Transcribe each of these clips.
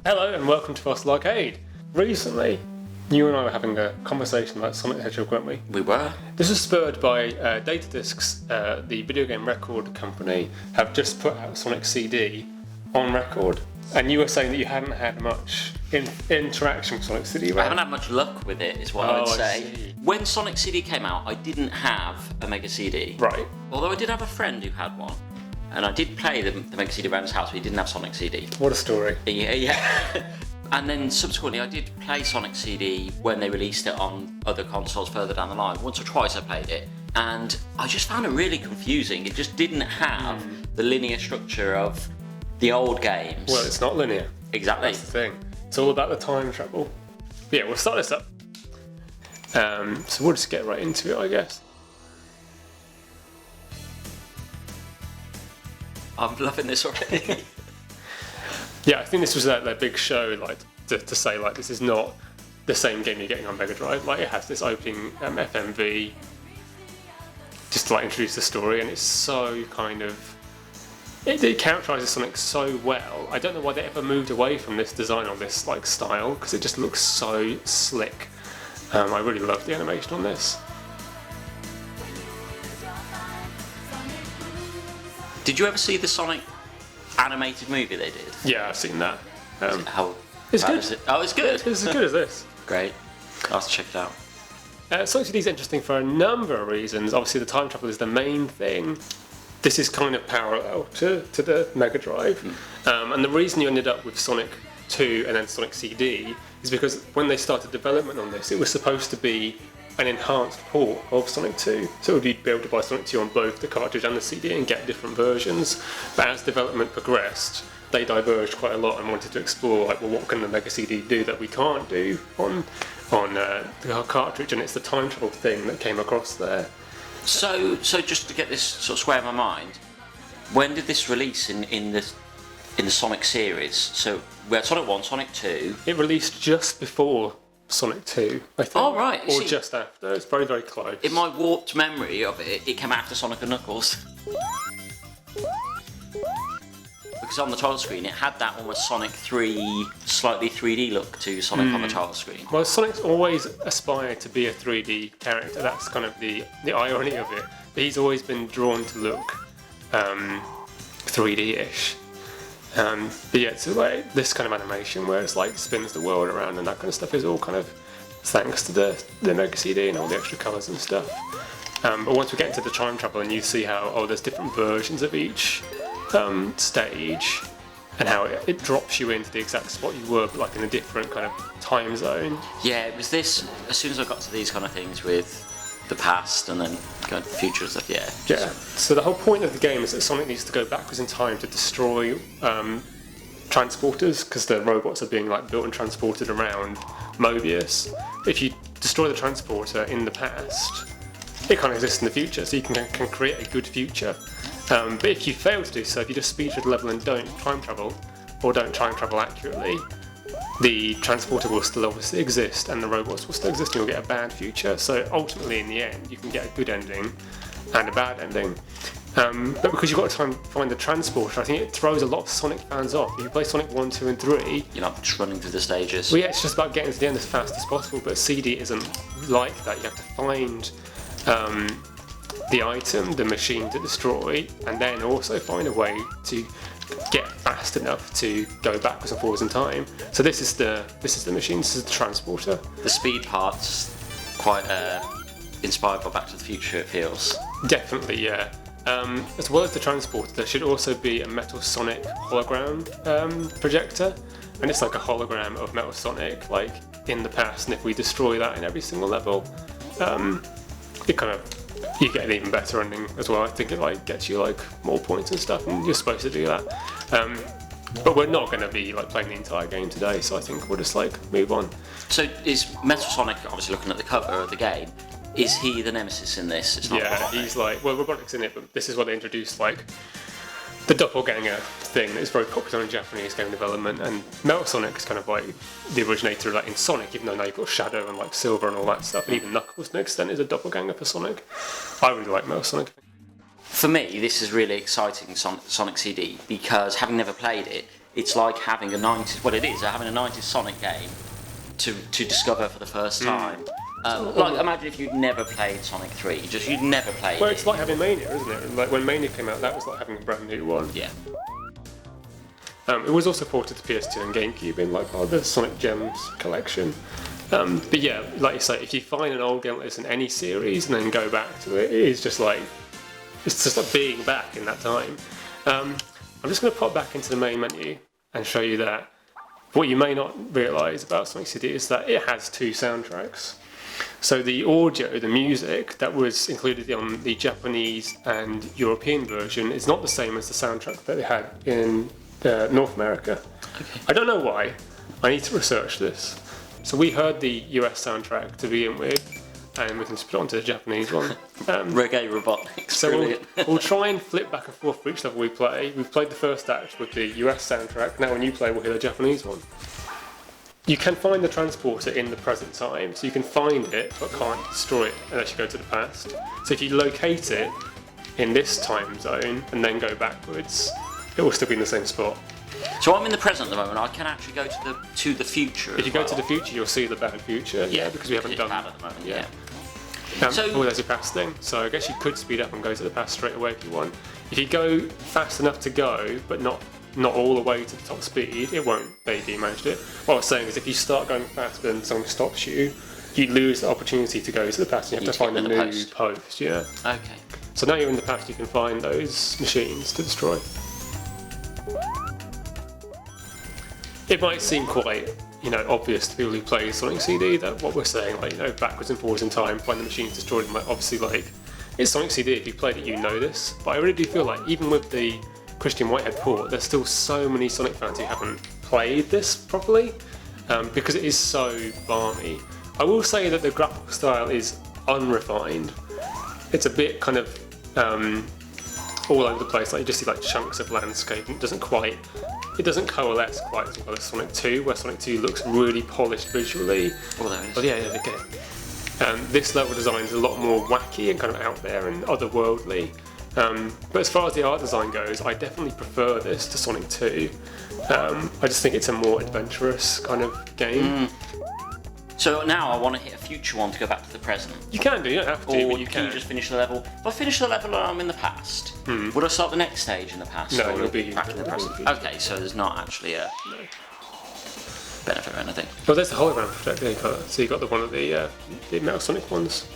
Hello and welcome to Fossil Arcade. Recently, you and I were having a conversation about Sonic the Hedgehog, weren't we? We were. This was spurred by Datadiscs, the video game record company, have just put out Sonic CD on record. And you were saying that you hadn't had much interaction with Sonic CD, right? I haven't had much luck with it, is what I would say. I see. When Sonic CD came out, I didn't have a Mega CD. Right. Although I did have a friend who had one. And I did play the Mega CD around his house, but he didn't have Sonic CD. What a story. Yeah. And then subsequently I did play Sonic CD when they released it on other consoles further down the line. Once or twice I played it. And I just found it really confusing. It just didn't have the linear structure of the old games. Well, it's not linear. Exactly. That's the thing. It's all about the time travel. But yeah, we'll start this up. So we'll just get right into it, I guess. I'm loving this already. Yeah, I think this was their big show, like to say like this is not the same game you're getting on Mega Drive. Like it has this opening FMV, just to like introduce the story, and it's so kind of it characterises Sonic so well. I don't know why they ever moved away from this design or this like style, because it just looks so slick. I really love the animation on this. Did you ever see the Sonic animated movie they did? Yeah, I've seen that. How It's bad good. is it? Oh, it's good. It's as good as this. Great. I'll have to check it out. Sonic CD is interesting for a number of reasons. Obviously, the time travel is the main thing. This is kind of parallel to the Mega Drive. And the reason you ended up with Sonic 2 and then Sonic CD is because when they started development on this, it was supposed to be an enhanced port of Sonic 2. So you'd be able to buy Sonic 2 on both the cartridge and the CD and get different versions. But as development progressed, they diverged quite a lot and wanted to explore, like, well, what can the Mega CD do that we can't do on the cartridge? And it's the time travel thing that came across there. So just to get this sort of square in my mind, when did this release in the Sonic series? So we had Sonic 1, Sonic 2. It released just before Sonic 2, I think. Oh, right. Or just after. It's very, very close. In my warped memory of it, it came after Sonic and Knuckles. Because on the title screen, it had that almost Sonic 3, slightly 3D look to Sonic on the title screen. Well, Sonic's always aspired to be a 3D character. That's kind of the irony of it. But he's always been drawn to look 3D-ish. But yeah, so like this kind of animation where it's like spins the world around and that kind of stuff is all kind of thanks to the Mega CD and all the extra colours and stuff. But once we get into the time travel and you see how there's different versions of each stage and how it drops you into the exact spot you were, but like in a different kind of time zone. Yeah, it was this. As soon as I got to these kind of things with the past and then going to the future and stuff, Yeah. So the whole point of the game is that Sonic needs to go backwards in time to destroy transporters, because the robots are being like built and transported around Mobius. If you destroy the transporter in the past, it can't exist in the future, so you can create a good future. But if you fail to do so, if you just speed through the level and don't time travel, or don't time travel accurately, the transporter will still obviously exist and the robots will still exist and you'll get a bad future. So ultimately in the end you can get a good ending and a bad ending. But because you've got to find the transporter, I think it throws a lot of Sonic fans off. If you play Sonic 1, 2 and 3... You're not just running through the stages. Well, yeah, it's just about getting to the end as fast as possible, but CD isn't like that. You have to find the item, the machine to destroy, and then also find a way to get fast enough to go backwards and forwards in time. So this is the machine, this is the transporter. The speed part's quite inspired by Back to the Future, it feels. Definitely, yeah. As well as the transporter, there should also be a Metal Sonic hologram projector, and it's like a hologram of Metal Sonic, like in the past. And if we destroy that in every single level, you get an even better ending as well. I think it like gets you like more points and stuff, and you're supposed to do that. But we're not going to be like playing the entire game today, so I think we'll just like move on. So is Metal Sonic, obviously looking at the cover of the game, is he the nemesis in this? It's not Yeah, he's like, well, Robotic's in it, but this is where they introduced like the doppelganger thing that is very popular in Japanese game development, and Metal Sonic is kind of like the originator of that in Sonic, even though now you've got Shadow and like Silver and all that stuff, and even Knuckles to an extent is a doppelganger for Sonic. I really like Metal Sonic. For me, this is really exciting, Sonic CD, because having never played it, it's like having a 90s, well it is, having a 90s Sonic game to discover for the first time. Like, imagine if you'd never played Sonic 3, you'd never played Well, it. it's like having Mania, isn't it? Like, when Mania came out, that was like having a brand new one. Yeah. It was also ported to PS2 and GameCube in like part of the Sonic Gems collection. But yeah, like you say, if you find an old game like this in any series and then go back to it, it is just like, it's just like being back in that time. I'm just going to pop back into the main menu and show you that what you may not realise about Sonic CD is that it has 2 soundtracks. So the audio, the music that was included on the Japanese and European version is not the same as the soundtrack that they had in North America. Okay. I don't know why. I need to research this. So we heard the US soundtrack to begin with, and we can split onto the Japanese one. Reggae Robotics. So we'll try and flip back and forth for each level we play. We've played the first act with the US soundtrack. Now when you play, we'll hear the Japanese one. You can find the transporter in the present time, so you can find it but can't destroy it unless you go to the past. So if you locate it in this time zone and then go backwards, it will still be in the same spot. So I'm in the present at the moment. I can actually go to the future. If you go to the future, you'll see the bad future. Yeah, because we haven't done bad at the moment. Yeah. Oh, there's your past thing. So I guess you could speed up and go to the past straight away if you want. If you go fast enough to go, but not all the way to the top speed, it won't. They demanaged it. What I was saying is, if you start going fast and someone stops you, you lose the opportunity to go to the past. And you have to find a new post. Yeah. Okay. So now you're in the past, you can find those machines to destroy. It might seem quite, obvious to people who play Sonic CD that what we're saying, like, backwards and forwards in time, find the machines destroyed, and obviously, like, it's Sonic CD. If you played it, you know this. But I really do feel like even with the Christian Whitehead port, there's still so many Sonic fans who haven't played this properly because it is so balmy. I will say that the graphical style is unrefined. It's a bit kind of all over the place. Like you just see like chunks of landscape, and it doesn't coalesce quite as well as Sonic 2, where Sonic 2 looks really polished visually. Oh, there it is. But yeah, they get it. This level design is a lot more wacky and kind of out there and otherworldly. But as far as the art design goes, I definitely prefer this to Sonic 2. I just think it's a more adventurous kind of game. So now I want to hit a future one to go back to the present. You can do, you don't have to, or but you can you just finish the level? If I finish the level and I'm in the past, would I start the next stage in the past? No, or it'll be back in the present. Okay, so there's not actually a benefit or anything. Well, there's the hologram effect there, so you got the one of the Metal Sonic ones.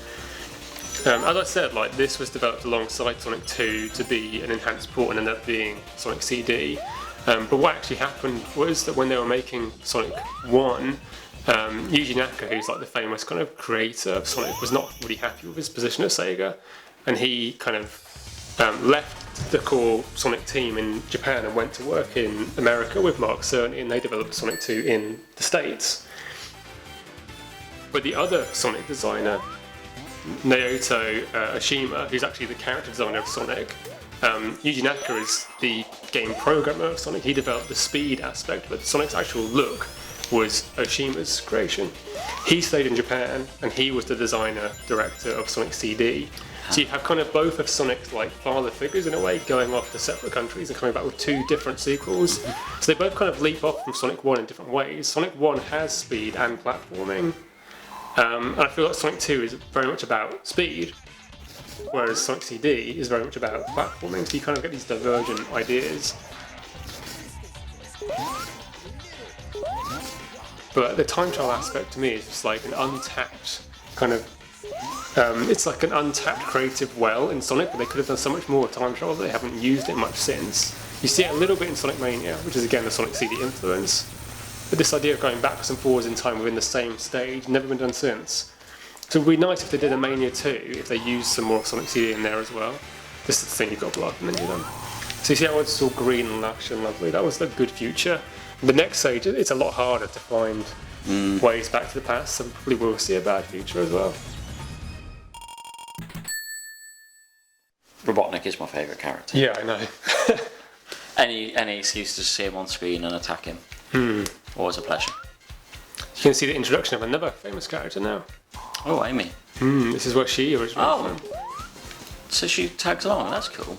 As I said, like this was developed alongside Sonic 2 to be an enhanced port and ended up being Sonic CD. But what actually happened was that when they were making Sonic 1, Yuji Naka, who's like the famous kind of creator of Sonic, was not really happy with his position at Sega, and he kind of left the core Sonic team in Japan and went to work in America with Mark Cerny, and they developed Sonic 2 in the States. But the other Sonic designer, Naoto Oshima, who's actually the character designer of Sonic, Yuji Naka is the game programmer of Sonic. He developed the speed aspect, but Sonic's actual look was Oshima's creation. He stayed in Japan, and he was the designer director of Sonic CD. So you have kind of both of Sonic's like father figures in a way, going off to separate countries and coming back with two different sequels. So they both kind of leap off from Sonic 1 in different ways. Sonic 1 has speed and platforming, and I feel like Sonic 2 is very much about speed, whereas Sonic CD is very much about platforming. So you kind of get these divergent ideas. But the time trial aspect to me is just like an untapped kind of, it's like an untapped creative well in Sonic, but they could have done so much more with time trial, but they haven't used it much since. You see it a little bit in Sonic Mania, which is again the Sonic CD influence, but this idea of going backwards and forwards in time within the same stage, never been done since. So it would be nice if they did a Mania 2, if they used some more Sonic CD in there as well. This is the thing you've got to block and then you're done. So you see how it's all green and lush and lovely, that was the good future. The next stage, it's a lot harder to find ways back to the past, so we probably will see a bad future as well. Robotnik is my favourite character. Yeah, I know. Any excuse to see him on screen and attack him. Always a pleasure. You can see the introduction of another famous character now. Oh, Amy. This is where she originally came from. So she tags along. That's cool.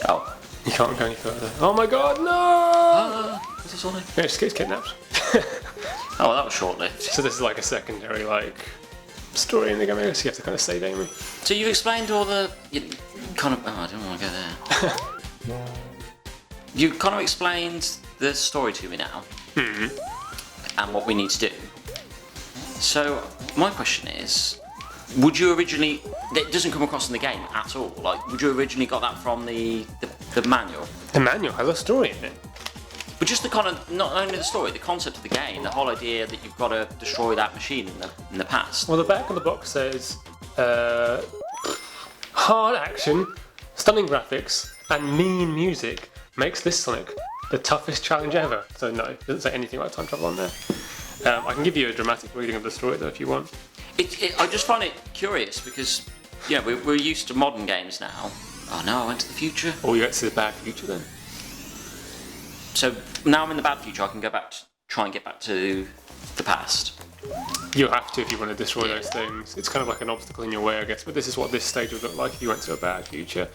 Oh. You can't go any further. Oh my god, no! Is this Sonic? Yeah, she gets kidnapped. Oh, well, that was short-lived. So this is like a secondary story in the game. I guess you have to kind of save Amy. So you've explained all the kind of. Oh, I don't want to go there. You kind of explained the story to me now, and what we need to do. So my question is, would you originally? It doesn't come across in the game at all. Like, would you originally got that from the manual? The manual has a story in it. But just the kind of, not only the story, the concept of the game, the whole idea that you've got to destroy that machine in the past. Well, the back of the box says, hard action, stunning graphics, and mean music makes this Sonic the toughest challenge ever. So no, it doesn't say anything about time travel on there. I can give you a dramatic reading of the story though if you want. I just find it curious because, we're used to modern games now. Oh no, I went to the future. Or you get to the bad future then. So now I'm in the bad future, I can go back try and get back to the past. You have to if you want to destroy those things. It's kind of like an obstacle in your way, I guess, but this is what this stage would look like if you went to a bad future.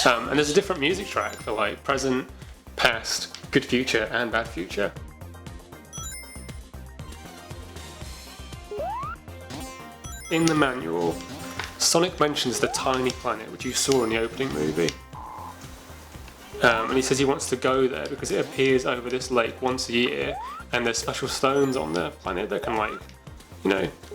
And there's a different music track for like present, past, good future, and bad future. In the manual, Sonic mentions the tiny planet, which you saw in the opening movie. And he says he wants to go there because it appears over this lake once a year, and there's special stones on the planet that can,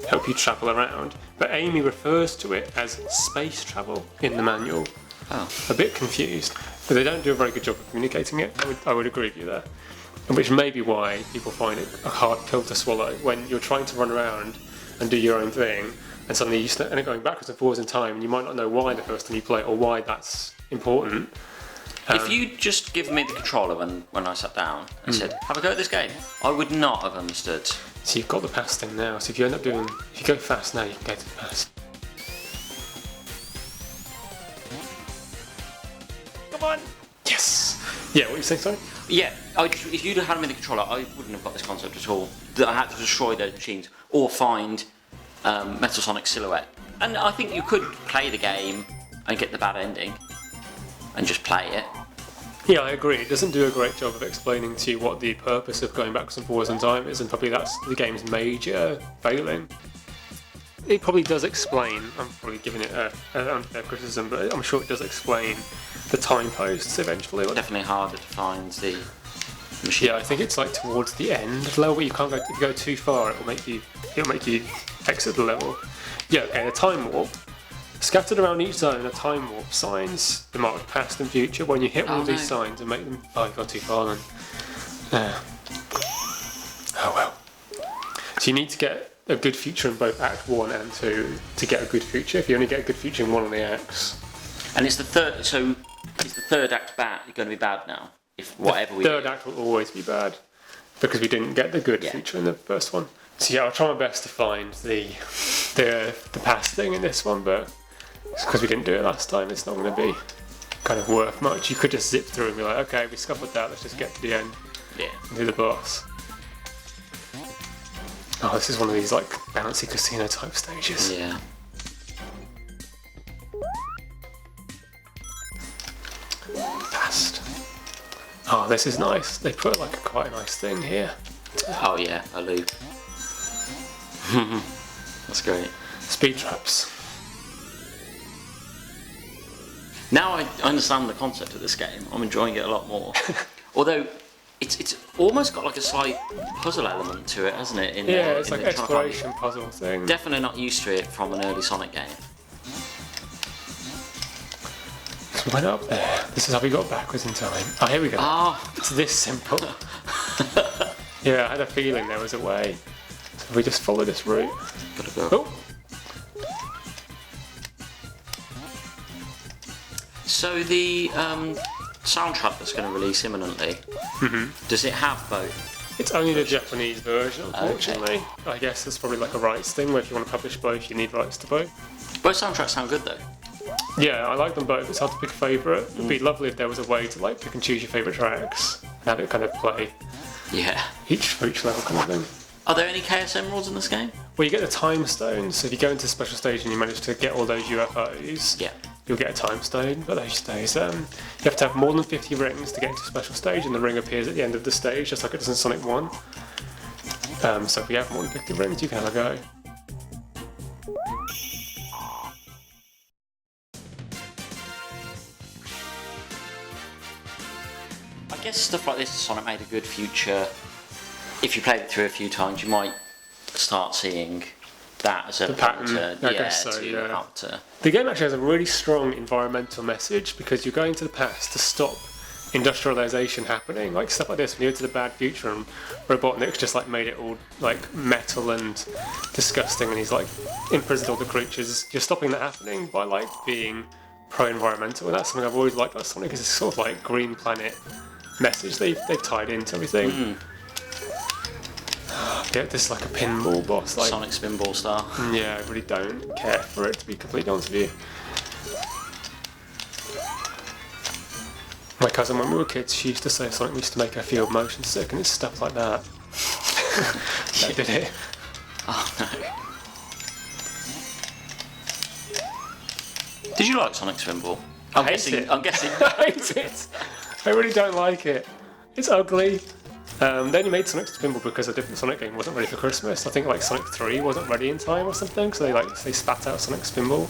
help you travel around. But Amy refers to it as space travel in the manual. Oh. A bit confused, but they don't do a very good job of communicating it. I would agree with you there. Which may be why people find it a hard pill to swallow when you're trying to run around and do your own thing, and suddenly you end up going backwards and forwards in time, and you might not know why the first time you play it or why that's important. If you just give me the controller when I sat down and said, have a go at this game, I would not have understood. So you've got the past thing now, so if you go fast now, you can go to the past. Come on! Yes! Yeah, what are you saying, sorry? Yeah, if you'd have handed me the controller, I wouldn't have got this concept at all. That I had to destroy those machines or find Metal Sonic Silhouette. And I think you could play the game and get the bad ending and just play it. Yeah, I agree. It doesn't do a great job of explaining to you what the purpose of going backwards and forwards in time is, and probably that's the game's major failing. It probably does explain, I'm probably giving it an unfair criticism, but I'm sure it does explain the time posts eventually. Definitely harder to find the machine. Yeah, I think it's like towards the end of the level, but you can't go, if you go too far, it'll make you exit the level. Yeah, okay, the time warp. Scattered around each zone are time warp signs, the marked past and future. When you hit one of these signs and make them... Oh, you got too far then. Oh well. So you need to get a good future in both Act 1 and 2 to get a good future. If you only get a good future in one of the acts. And it's the third... So, is the third act going to be bad now? If whatever we do? The third act will always be bad. Because we didn't get the good future in the first one. So yeah, I'll try my best to find the past thing in this one, but... because we didn't do it last time, it's not going to be kind of worth much. You could just zip through and be like, okay, we scuppered that, let's just get to the end and do the boss. Oh, this is one of these like bouncy casino type stages. Yeah. Past. Oh, this is nice. They put like quite a nice thing here. Oh yeah, a loop. That's great. Speed traps. Now I understand the concept of this game. I'm enjoying it a lot more. Although it's almost got like a slight puzzle element to it, hasn't it? It's like an exploration puzzle thing. Definitely not used to it from an early Sonic game. So we went up there. This is how we got backwards in time. Oh, here we go. Ah. It's this simple. Yeah, I had a feeling there was a way. So we just follow this route. Gotta go. Oh. So the soundtrack that's going to release imminently, does it have both? It's only the Japanese version, unfortunately. Okay. I guess it's probably like a rights thing where if you want to publish both, you need rights to both. Both soundtracks sound good though. Yeah, I like them both. It's hard to pick a favourite. It'd be lovely if there was a way to like pick and choose your favourite tracks and have it kind of play. Yeah. Each for each level kind of thing. Are there any Chaos Emeralds in this game? Well, you get the time stones. So if you go into a special stage and you manage to get all those UFOs, you'll get a time stone. But those days, you have to have more than 50 rings to get into a special stage, and the ring appears at the end of the stage, just like it does in Sonic 1. So if you have more than 50 rings, you can have a go. I guess stuff like this, Sonic made a good future. If you played it through a few times, you might start seeing that as a pattern. I guess so, The game actually has a really strong environmental message, because you're going to the past to stop industrialization happening, like stuff like this. When you go to the bad future and Robotnik's just like made it all like metal and disgusting, and he's like imprisoned all the creatures. You're stopping that happening by like being pro-environmental, and that's something I've always liked about Sonic, is this sort of like green planet message they've tied into everything. Yeah, this is like a pinball boss, like Sonic Spinball Star. Yeah, I really don't care for it, to be completely honest with you. My cousin, when we were kids, she used to say Sonic used to make her feel motion sick, and it's stuff like that. That did it. Oh no. Did you like Sonic Spinball? I'm guessing. I hate it. I really don't like it. It's ugly. They only made Sonic Spinball because a different Sonic game wasn't ready for Christmas. I think like Sonic 3 wasn't ready in time or something, so they spat out Sonic Spinball.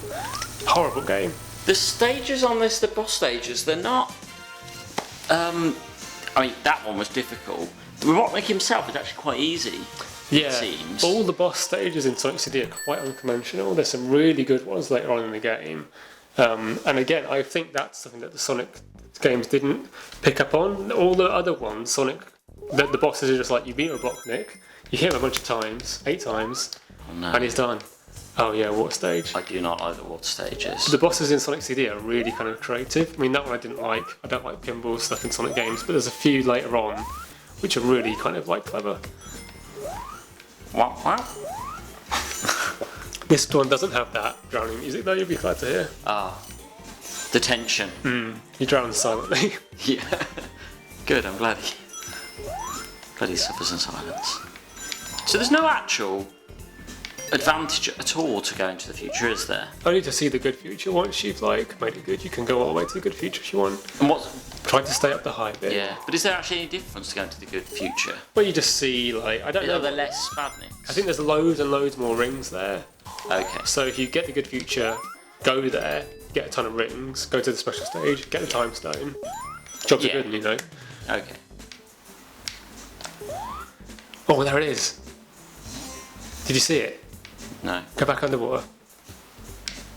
Horrible game. The stages on this, the boss stages, they're not. I mean, that one was difficult. Robotnik himself is actually quite easy. Yeah, it seems. All the boss stages in Sonic CD are quite unconventional. There's some really good ones later on in the game. And again, I think that's something that the Sonic games didn't pick up on. All the other ones, Sonic, the bosses are just like, you beat Robotnik, you hit him a bunch of times, 8 times, and he's done. Oh yeah, water stage. I do not like the water stages. The bosses in Sonic CD are really kind of creative. I mean, that one I didn't like. I don't like pinball stuff in Sonic games, but there's a few later on which are really kind of like clever. What? This one doesn't have that drowning music though, you'll be glad to hear. The tension. You drown silently. Yeah. Good, I'm glad he suffers in silence. So there's no actual advantage at all to going to the future, is there? Only to see the good future. Once you've like made it good, you can go all the way to the good future if you want. And what? Try to stay up the high bit. Yeah, but is there actually any difference to going to the good future? Well, you just see like, I don't know. Are there less badniks? I think there's loads and loads more rings there. Okay. So if you get the good future, go there, get a ton of rings, go to the special stage, get the time stone. Jobs are good, you know. Okay. Oh, there it is. Did you see it? No. Go back underwater.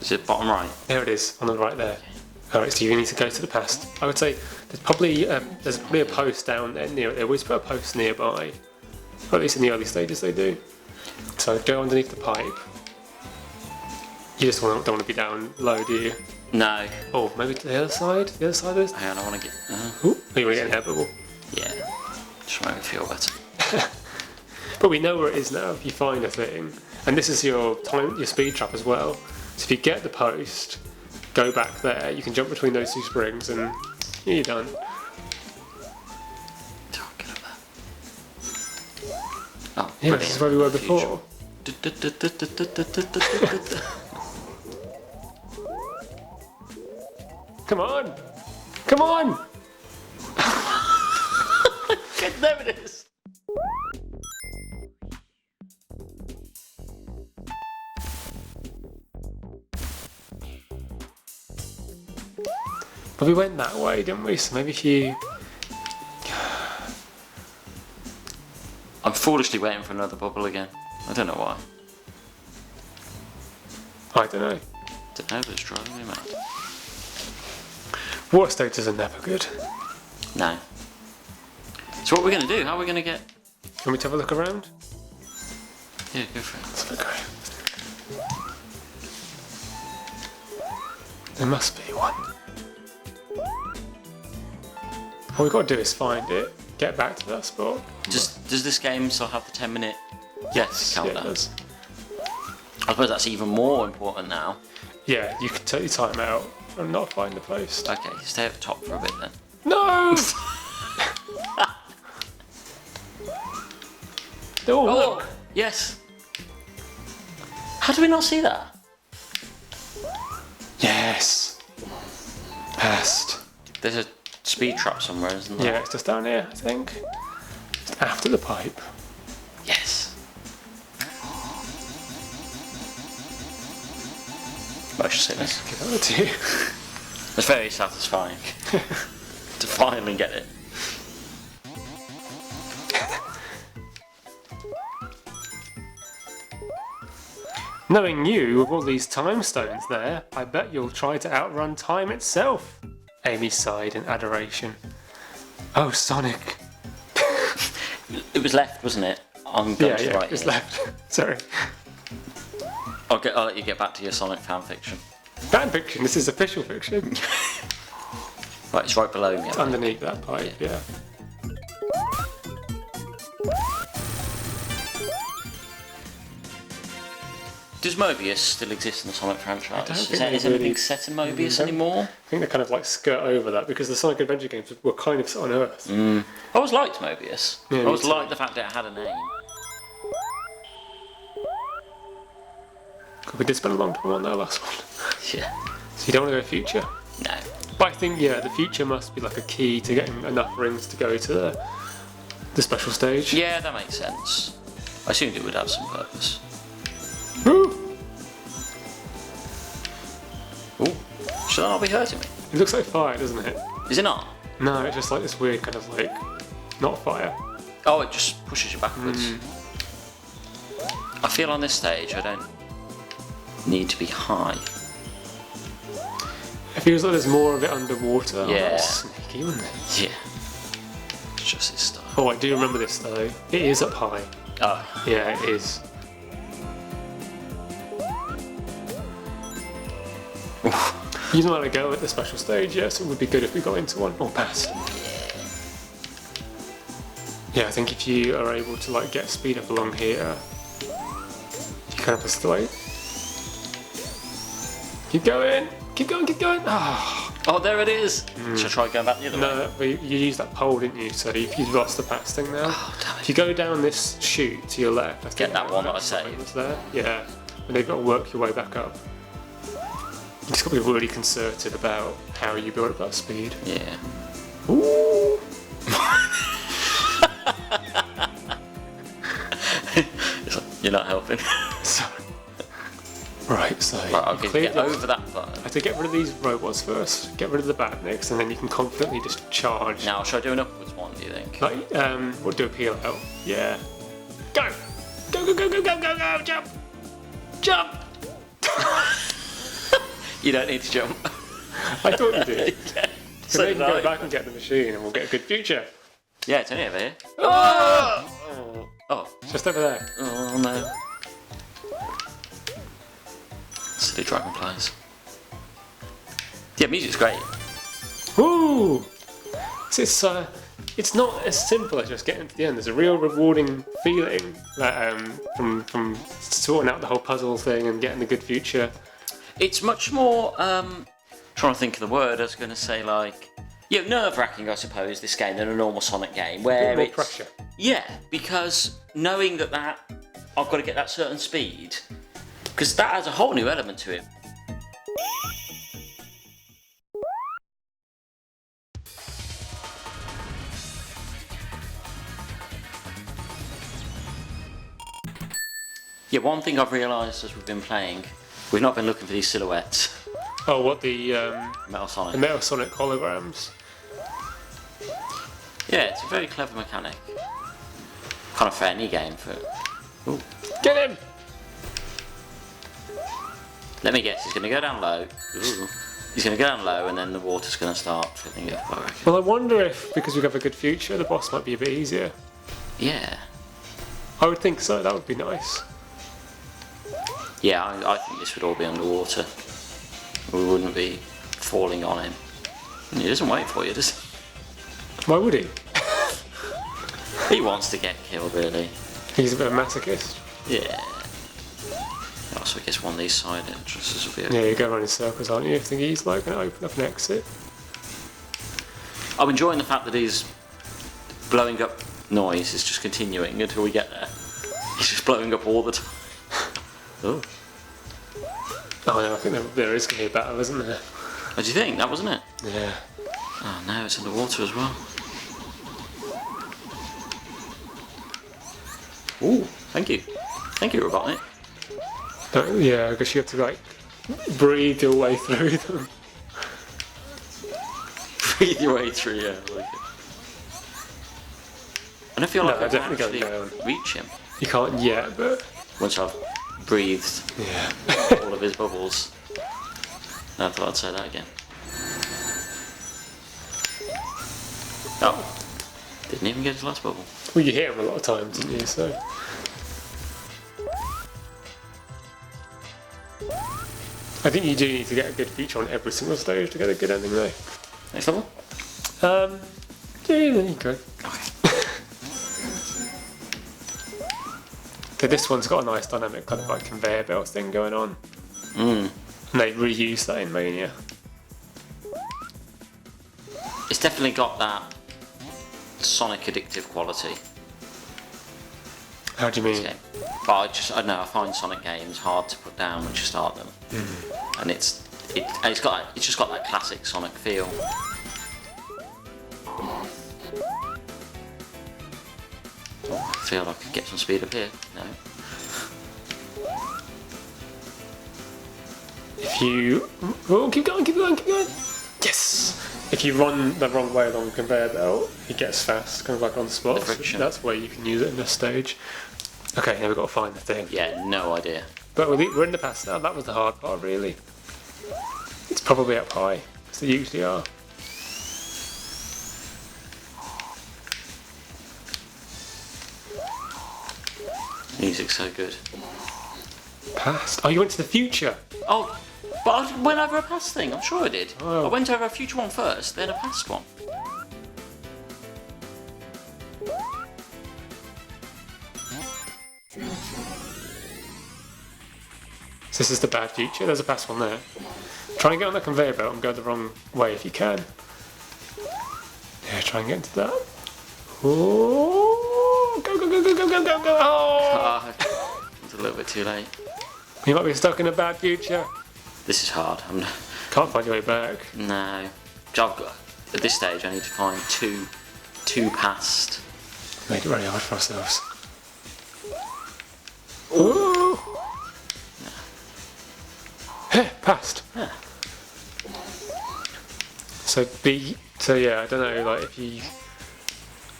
Is it bottom right? There it is, on the right there. Alright, so you need to go to the past. I would say there's probably a post down there near it. They always put a post nearby. Or at least in the early stages they do. So go underneath the pipe. You just don't want to be down low, do you? No. Oh, maybe to the other side? The other side of this? Hang on, I want to get... Ooh, you want to get an air bubble? Yeah. Just make me feel better. But we know where it is now if you find a thing. And this is your speed trap as well. So if you get the post, go back there, you can jump between those 2 springs and you're done. Oh, get up there. Oh, yeah, this is where we were before. Come on! Come on! There it is! But we went that way, didn't we? So maybe if you... I'm foolishly waiting for another bubble again. I don't know why. I don't know. Don't know, but it's driving me mad. Water stages are never good. No. So what are we going to do? How are we going to get... Can we have a look around? Yeah, go for it. Let's look around. There must be one. All we've got to do is find it, get back to that spot. Does this game still have the 10-minute Yes, countdown? yeah, it does. I suppose that's even more important now. Yeah, you can totally time out and not find the post. Okay, stay at the top for a bit then. No! Oh, look! Yes! How do we not see that? Yes! Past. There's a speed trap somewhere, isn't there? Yeah, it's just down here, I think. Just after the pipe. Yes. Motion sickness. Give that to you. It's very satisfying to finally get it. Knowing you with all these time stones there, I bet you'll try to outrun time itself. Amy sighed in adoration. Oh, Sonic. It was left, wasn't it? I'm going to right it's here. left. Sorry. I'll let you get back to your Sonic fan fiction. Fan fiction, this is official fiction. Right, it's right below me. It's underneath that pipe, yeah. Does Mobius still exist in the Sonic franchise? Is really- anything set in Mobius No. anymore? I think they kind of like skirt over that because the Sonic Adventure games were kind of set on Earth. I always liked Mobius. Yeah, I me always too. liked the fact that it had a name. We did spend a long time on that last one. Yeah. So you don't want to go future? No. But I think, yeah, the future must be like a key to getting enough rings to go to the special stage. Yeah, that makes sense. I assumed it would have some purpose. Woo! Ooh. Should that not be hurting me? It looks like fire, doesn't it? Is it not? No, it's just like this weird kind of like, not fire. Oh, it just pushes you backwards. I feel on this stage I don't need to be high. It feels like there's more of it underwater. Oh, Yeah. that's sneaky, isn't it? Yeah. It's just his style. Oh, I do remember this though. It is up high. Oh. Yeah, it is. You know how to go at the special stage, yeah, so it would be good if we got into one or past. Yeah, I think if you are able to like get speed up along here, you kind of just like keep going, keep going, keep going. Oh, there it is. Should I try going back the other way? No, but you used that pole, didn't you? So you've lost the pass thing now. Oh, damn it. If you go down this chute to your left, I think Get that one that I saved. was there. Yeah, and you've got to work your way back up. You just got to be really concerted about how you build up that speed. Yeah. Ooh. It's like, you're not helping. Sorry. Right, so Right, I'll you get cleared over that button. I have to get rid of these robots first, get rid of the badniks, and then you can confidently just charge. Now, should I do an upwards one, do you think? Like, we'll do a peel out. Yeah. Go! Go, go, go, go, go, go, go, jump! Jump! You don't need to jump. I thought you did. Yeah. So So maybe did go I. back and get the machine and we'll get a good future. Yeah, it's only over here. Oh! Oh. It's just over there. Oh, no. Silly dragonflies. Yeah, music's great. Ooh! It's not as simple as just getting to the end. There's a real rewarding feeling that, from sorting out the whole puzzle thing and getting the good future. It's much more, trying to think of the word, I was going to say, like, yeah, nerve-wracking, I suppose, this game, than a normal Sonic game, A where bit more it's... pressure. Yeah, because knowing that I've got to get that certain speed, because that has a whole new element to it. Yeah, one thing I've realised as we've been playing, we've not been looking for these silhouettes. Oh, what the Metal Sonic. Metal Sonic holograms? Yeah, it's a very clever mechanic. Kind of for any game. Ooh. Get him! Let me guess, he's going to go down low. Ooh. He's going to go down low and then the water's going to start filling up, I reckon. Well, I wonder if, because we have a good future, the boss might be a bit easier. Yeah. I would think so, that would be nice. Yeah, I think this would all be underwater. We wouldn't be falling on him. And he doesn't wait for you, does Why would he? he? He wants to get killed, really. He's a bit of a masochist. Yeah. Also, I guess one of these side entrances will be okay. Yeah, you go around in circles, aren't you? I think he's like going to open up an exit. I'm enjoying the fact that his blowing up noise is just continuing until we get there. He's just blowing up all the time. Oh. Oh no, I think there is going to be a battle, isn't there? What do you think? That wasn't it? Yeah. Oh no, it's underwater as well. Ooh, thank you. Thank you, Robotnik. Yeah, I guess you have to like breathe your way through them. Breathe your way through, yeah, I like it. And I feel like I can definitely actually going down. reach him You can't yet, but once I've breathed yeah. all of his bubbles. No, I thought I'd say that again. Oh, didn't even get his last bubble. Well, you hit him a lot of times, didn't you? So. I think you do need to get a good feature on every single stage to get a good ending, though. Next level? Yeah, there you go. Okay. So this one's got a nice dynamic kind of like conveyor belt thing going on. Mm. And they reuse that in Mania. It's definitely got that Sonic addictive quality. How do you mean? Game. But I don't know, I find Sonic games hard to put down once you start them. And it's just got that classic Sonic feel. I feel like I could get some speed up here. No. If you... Oh, keep going, keep going, keep going! Yes! If you run the wrong way along the conveyor belt, it gets fast, kind of like on the spot. The friction. That's where you can use it in this stage. Okay, now we've got to find the thing. Yeah, no idea. But we're in the past now, that was the hard part, really. It's probably up high, as they usually are. Music's so good. Past? Oh, you went to the future? Oh, but I went over a past thing, I'm sure I did. Oh. I went over a future one first, then a past one. So this is the bad future, there's a past one there. Try and get on the conveyor belt and go the wrong way if you can. Yeah, try and get into that. Oh, go, go, go, go, go, go, go, go. Oh. It's a little bit too late. You might be stuck in a bad future. This is hard. Can't find your way back. No. At this stage, I need to find two past. Made it very hard for ourselves. Ooh. Heh, past. Yeah. So yeah, I don't know, like if you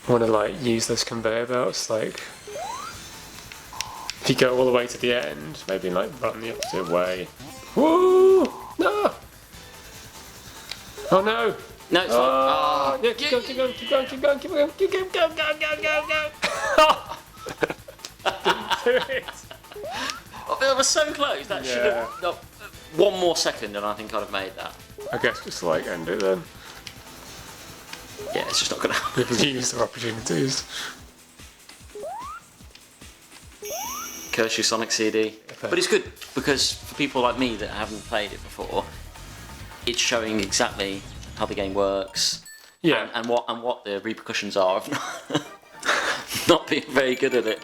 want to like use those conveyor belts, like if you go all the way to the end, maybe like run the opposite way. Woo! No! Oh no! No, it's fine. Yeah, keep going, keep going, keep going, keep going, keep going, keep going, go, go, go, go, go! Didn't do it. Oh, that was so close. That should have. No, one more second, and I think I'd have made that. I guess just like end it then. Yeah, it's just not gonna happen. We've used our opportunities. Curse you, Sonic CD. But it's good because for people like me that haven't played it before, it's showing exactly how the game works. Yeah. And what the repercussions are of not being very good at it.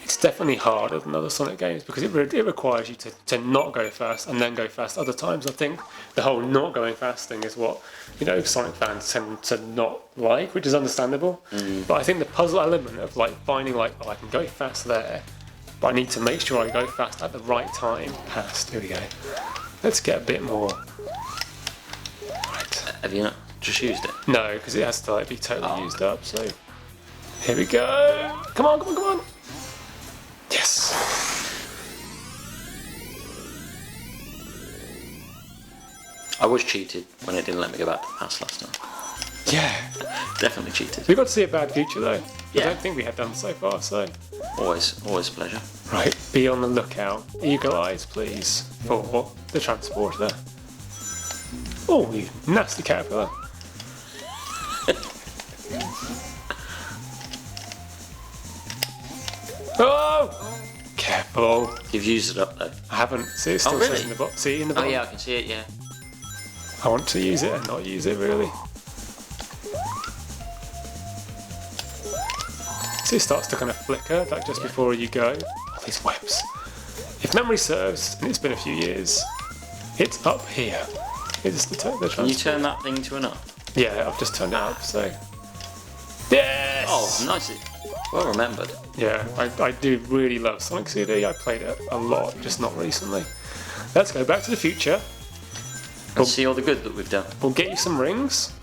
It's definitely harder than other Sonic games because it requires you to not go fast and then go fast other times. I think the whole not going fast thing is what, you know, Sonic fans tend to not like, which is understandable. But I think the puzzle element of like finding like, oh, I can go fast there, but I need to make sure I go fast at the right time. Past. Here we go. Let's get a bit more. Right. Have you not just used it? No, because it has to like be totally used up. So here we go. Come on, come on, come on. Yes. I was cheated when it didn't let me go back to the past last time. Yeah. Definitely cheated. We got to see a bad future though. Yeah. I don't think we have done so far, so. Always a pleasure. Right, be on the lookout. Eagle eyes, please, for the transporter. Oh, you nasty caterpillar. Oh! Careful. You've used it up though. I haven't. See, it still Oh, really? says in the box. See, in the Oh bottom. yeah, I can see it. Yeah. I want to use it and not use it really. See, it starts to kind of flicker, like just before you go. Oh, these webs. If memory serves, and it's been a few years, It's up here. It's the Can you transport. turn that thing to an up? Yeah, I've just turned it up, so... Yes! Oh, nicely. Well remembered. Yeah, I do really love Sonic CD. I played it a lot, just not recently. Let's go back to the future. And see all the good that we've done. We'll get you some rings.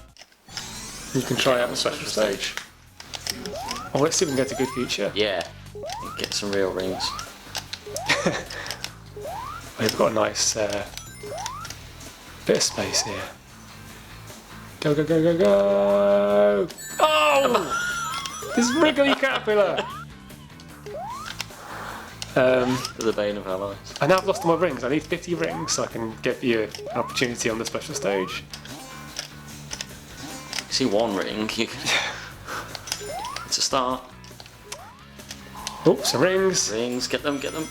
You can try out the special stage. Oh, let's see if we can get a good future. Yeah. Get some real rings. We've got a nice bit of space here. Go, go, go, go, go! Oh! This wriggly caterpillar! For the bane of our lives. I now have lost all my rings. I need 50 rings so I can give you an opportunity on the special stage. See one ring, you can... It's a start. Oh, some rings. Rings, get them, get them.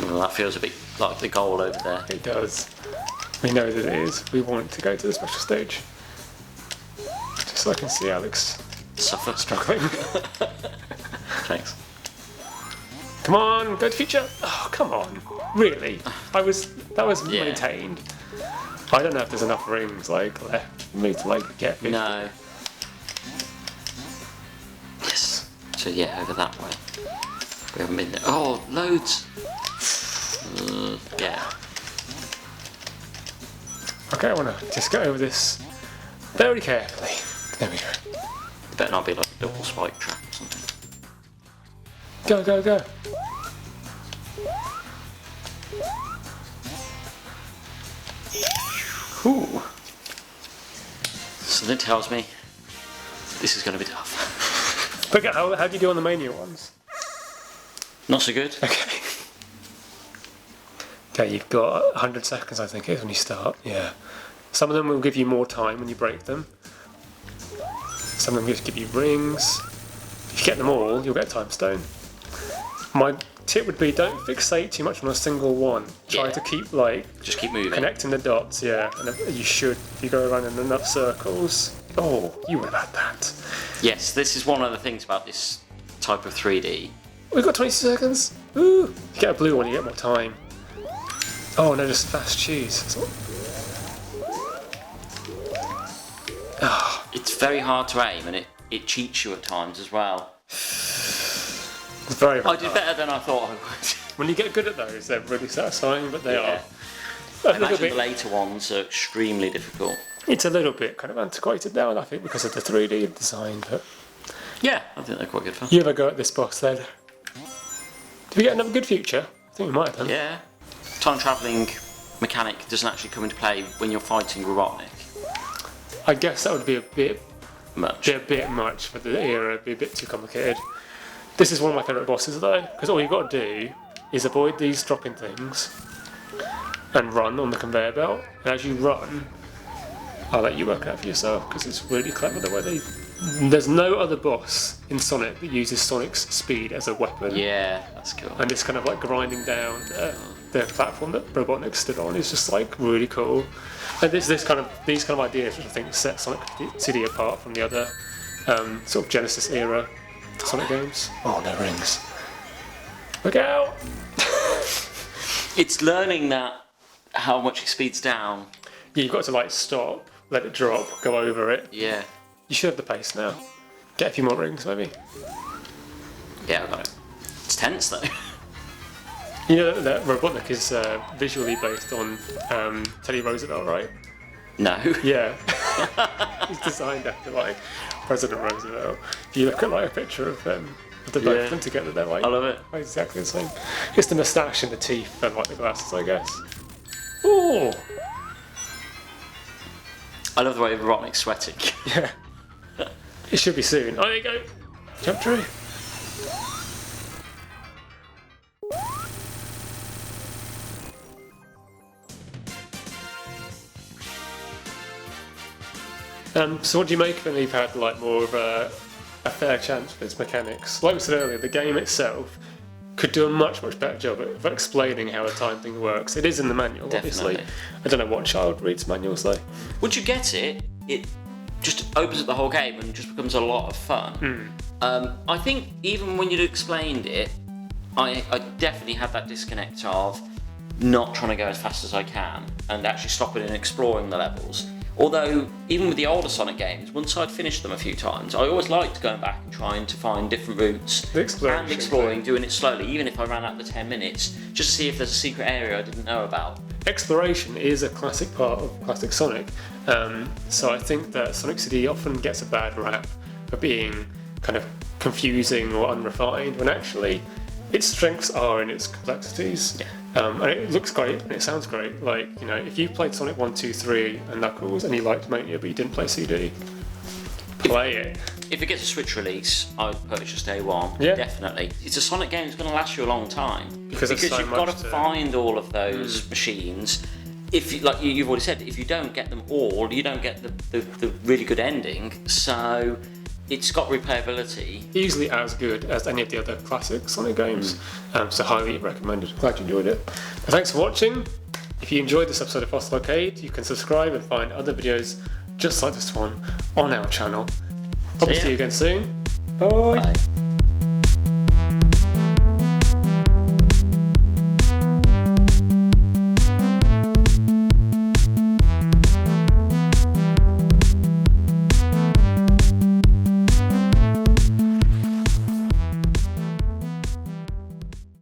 Well, that feels a bit like the goal over there. It does. We know that it is. We want to go to the special stage. Just so I can see Alex Suffer. struggling. Thanks. Come on, go to future. Oh, come on. Really? That was Yeah. maintained. I don't know if there's enough rings left for me to get 50. No. Yes. So yeah, over that way. We haven't been there. Oh, loads. Yeah. Okay, I want to just go over this very carefully. There we go. It better not be like a double spike trap or something. Go, go, go. Ooh. Something tells me this is going to be tough. But how do you do on the mania ones? Not so good. Okay. Okay, you've got 100 seconds, I think it is, when you start. Yeah. Some of them will give you more time when you break them. Some of them just give you rings. If you get them all, you'll get a time stone. My tip would be don't fixate too much on a single one. Try Yeah. to keep Just keep moving. connecting the dots, yeah. And you should, if you go around in enough circles. Oh, you would have had that. Yes, this is one of the things about this type of 3D. We've got 20 seconds. Ooh. If you get a blue one, you get more time. Oh no, just fast cheese. It's very hard to aim and it cheats you at times as well. It's very I did better than I thought I would. When you get good at those, they're really satisfying, but they Yeah. are I a little imagine the bit. later ones are extremely difficult. It's a little bit kind of antiquated now, I think, because of the 3D design. But Yeah, I think they're quite good fun. you have a go at this boss then. Did we get another good future? I think we might have done. Yeah. Time travelling mechanic doesn't actually come into play when you're fighting Robotnik I guess that would be a bit much. much for the era. It'd be a bit too complicated. This is one of my favourite bosses though, because all you've got to do is avoid these dropping things and run on the conveyor belt. And as you run, I'll let you work it out for yourself because it's really clever the way they. There's no other boss in Sonic that uses Sonic's speed as a weapon. Yeah, that's cool. And this kind of grinding down the platform that Robotnik stood on is just really cool. And these kind of ideas which I think set Sonic CD apart from the other sort of Genesis era Sonic games. Oh, no rings. Look out! It's learning that how much it speeds down. Yeah, you've got to stop, let it drop, go over it. Yeah. You should have the pace now. Get a few more rings maybe. Yeah, I got it. It's tense though. You know that Robotnik is visually based on Teddy Roosevelt, right? No. Yeah. He's designed after President Roosevelt. If you look at a picture of the both of them together, they're I love it. exactly the same. It's the moustache and the teeth and the glasses, I guess. Ooh. I love the way Robotnik's sweating. Yeah. It should be soon. Oh, there you go. Jump through. So what do you make when you've had more of a fair chance with its mechanics? Like we said earlier, the game itself could do a much better job of explaining how a time thing works. It is in the manual, obviously. Definitely. I don't know what child reads manuals though. Once you get it, it just opens up the whole game and just becomes a lot of fun. I think even when you'd explained it, I definitely had that disconnect of not trying to go as fast as I can and actually stopping and exploring the levels. Although, even with the older Sonic games, once I'd finished them a few times, I always liked going back and trying to find different routes and exploring, doing it slowly, even if I ran out of the 10 minutes, just to see if there's a secret area I didn't know about. Exploration is a classic part of classic Sonic, so I think that Sonic CD often gets a bad rap for being kind of confusing or unrefined, when actually its strengths are in its complexities. Yeah. And it looks great and it sounds great. Like, you know, if you played Sonic 1, 2, 3 and Knuckles and you liked Mania but you didn't play CD, play it. If it gets a Switch release, I would purchase day one. Yeah. Definitely. It's a Sonic game that's going to last you a long time. Because you've got to find all of those machines. If, like you've already said, if you don't get them all, you don't get the really good ending. So it's got replayability. Easily as good as any of the other classic Sonic games. So highly recommended. Glad you enjoyed it. But thanks for watching. If you enjoyed this episode of Fossil Arcade, you can subscribe and find other videos just like this one on our channel. Hope to see you again soon. Bye. Bye.